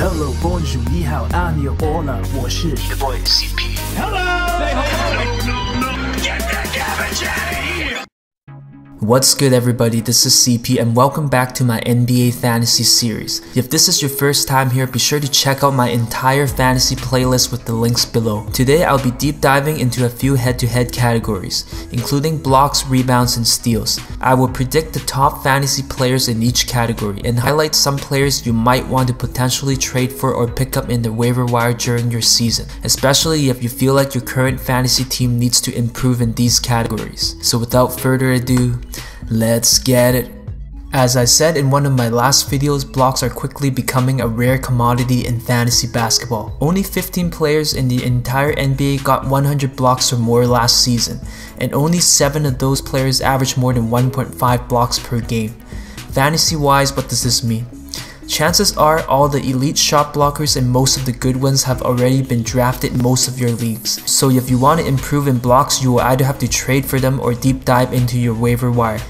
Hello, bonjour, 你好，Anio, hola， 我是你的 boy CP。Hello， Get that garbage out of here! What's good everybody, this is CP and welcome back to my NBA Fantasy series. If this is your first time here, be sure to check out my entire fantasy playlist with the links below. Today I'll be deep diving into a few head-to-head categories, including blocks, rebounds, and steals. I will predict the top fantasy players in each category and highlight some players you might want to potentially trade for or pick up in the waiver wire during your season, especially if you feel like your current fantasy team needs to improve in these categories. So without further ado, let's get it. As I said in one of my last videos, blocks are quickly becoming a rare commodity in fantasy basketball. Only 15 players in the entire NBA got 100 blocks or more last season, and only 7 of those players averaged more than 1.5 blocks per game. Fantasy wise, what does this mean? Chances are all the elite shot blockers and most of the good ones have already been drafted in most of your leagues. So if you want to improve in blocks, you will either have to trade for them or deep dive into your waiver wire.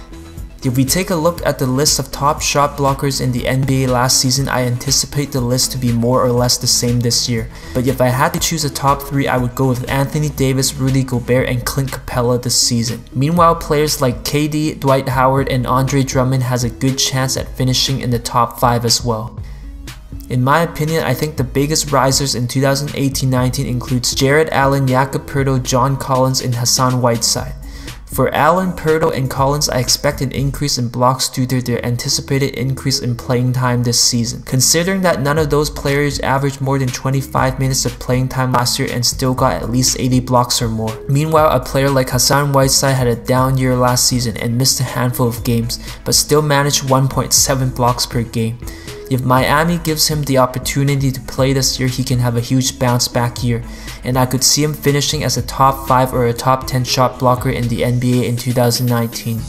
If we take a look at the list of top shot blockers in the NBA last season, I anticipate the list to be more or less the same this year. But if I had to choose a top 3, I would go with Anthony Davis, Rudy Gobert, and Clint Capella this season. Meanwhile, players like KD, Dwight Howard, and Andre Drummond has a good chance at finishing in the top 5 as well. In my opinion, I think the biggest risers in 2018-19 includes Jared Allen, Jakob Poeltl, John Collins, and Hassan Whiteside. For Allen, Poeltl, and Collins, I expect an increase in blocks due to their anticipated increase in playing time this season. Considering that none of those players averaged more than 25 minutes of playing time last year and still got at least 80 blocks or more. Meanwhile, a player like Hassan Whiteside had a down year last season and missed a handful of games, but still managed 1.7 blocks per game. If Miami gives him the opportunity to play this year, he can have a huge bounce back year, and I could see him finishing as a top 5 or a top 10 shot blocker in the NBA in 2019.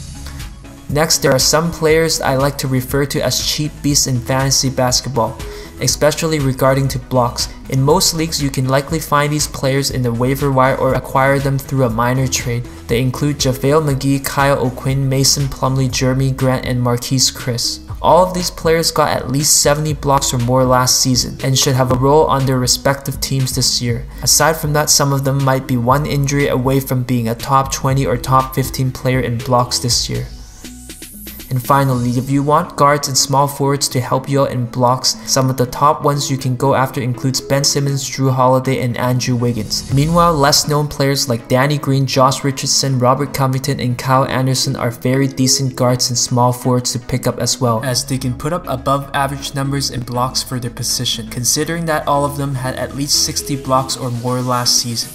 Next, there are some players I like to refer to as cheap beasts in fantasy basketball, especially regarding to blocks. In most leagues, you can likely find these players in the waiver wire or acquire them through a minor trade. They include JaVale McGee, Kyle O'Quinn, Mason Plumlee, Jeremy Grant, and Marquise Chris. All of these players got at least 70 blocks or more last season and should have a role on their respective teams this year. Aside from that, some of them might be one injury away from being a top 20 or top 15 player in blocks this year. And finally, if you want guards and small forwards to help you out in blocks, some of the top ones you can go after includes Ben Simmons, Drew Holiday, and Andrew Wiggins. Meanwhile, less known players like Danny Green, Josh Richardson, Robert Covington, and Kyle Anderson are very decent guards and small forwards to pick up as well, as they can put up above average numbers in blocks for their position, considering that all of them had at least 60 blocks or more last season.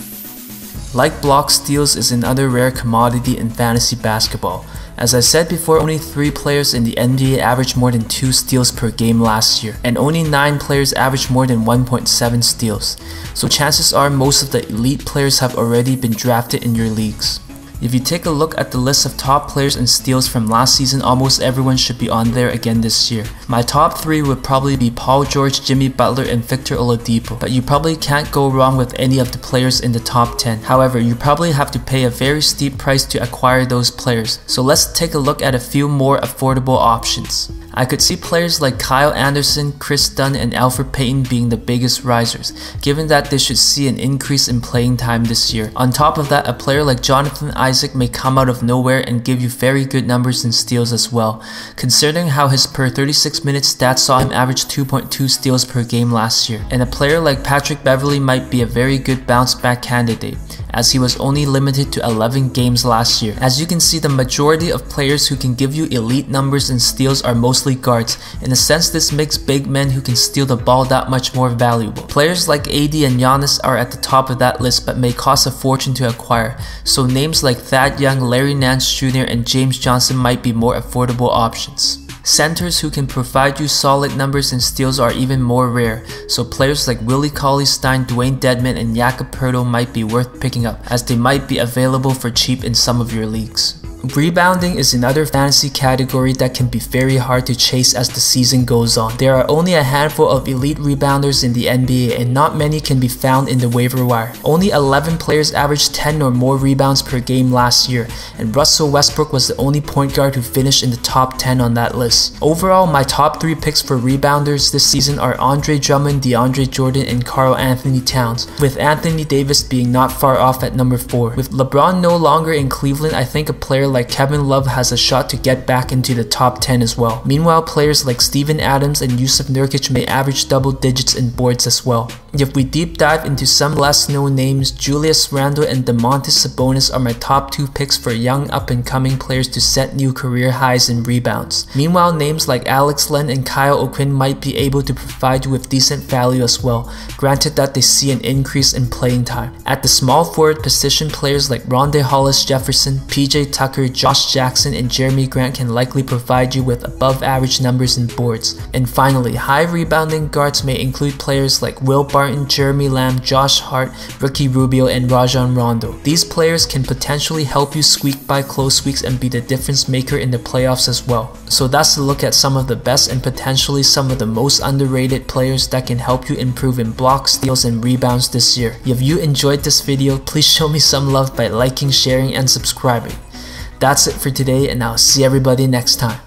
Like block, steals is another rare commodity in fantasy basketball. As I said before, only 3 players in the NBA averaged more than 2 steals per game last year, and only 9 players averaged more than 1.7 steals. So chances are most of the elite players have already been drafted in your leagues. If you take a look at the list of top players and steals from last season, almost everyone should be on there again this year. My top 3 would probably be Paul George, Jimmy Butler, and Victor Oladipo, but you probably can't go wrong with any of the players in the top 10. However, you probably have to pay a very steep price to acquire those players, so let's take a look at a few more affordable options. I could see players like Kyle Anderson, Chris Dunn, and Elfrid Payton being the biggest risers, given that they should see an increase in playing time this year. On top of that, a player like Jonathan Isaac may come out of nowhere and give you very good numbers in steals as well, considering how his per 36 minutes stats saw him average 2.2 steals per game last year. And a player like Patrick Beverley might be a very good bounce back candidate, as he was only limited to 11 games last year. As you can see, the majority of players who can give you elite numbers in steals are mostly guards. In a sense, this makes big men who can steal the ball that much more valuable. Players like AD and Giannis are at the top of that list but may cost a fortune to acquire, so names like Thad Young, Larry Nance Jr., and James Johnson might be more affordable options. Centers who can provide you solid numbers and steals are even more rare, so players like Willie Cauley-Stein, Dwayne Dedmon, and Jakob Poeltl might be worth picking up, as they might be available for cheap in some of your leagues. Rebounding is another fantasy category that can be very hard to chase as the season goes on. There are only a handful of elite rebounders in the NBA and not many can be found in the waiver wire. Only 11 players averaged 10 or more rebounds per game last year, and Russell Westbrook was the only point guard who finished in the top 10 on that list. Overall, my top 3 picks for rebounders this season are Andre Drummond, DeAndre Jordan, and Karl Anthony Towns, with Anthony Davis being not far off at number 4. With LeBron no longer in Cleveland, I think a player like Kevin Love has a shot to get back into the top 10 as well. Meanwhile, players like Steven Adams and Yusuf Nurkic may average double digits in boards as well. If we deep dive into some less known names, Julius Randle and Domantas Sabonis are my top 2 picks for young up-and-coming players to set new career highs in rebounds. Meanwhile, names like Alex Len and Kyle O'Quinn might be able to provide you with decent value as well, granted that they see an increase in playing time. At the small forward position, players like Rondae Hollis-Jefferson, PJ Tucker, Josh Jackson, and Jeremy Grant can likely provide you with above average numbers in boards. And finally, high rebounding guards may include players like Will Barton, Jeremy Lamb, Josh Hart, Ricky Rubio, and Rajon Rondo. These players can potentially help you squeak by close weeks and be the difference maker in the playoffs as well. So that's a look at some of the best and potentially some of the most underrated players that can help you improve in blocks, steals, and rebounds this year. If you enjoyed this video, please show me some love by liking, sharing, and subscribing. That's it for today, and I'll see everybody next time.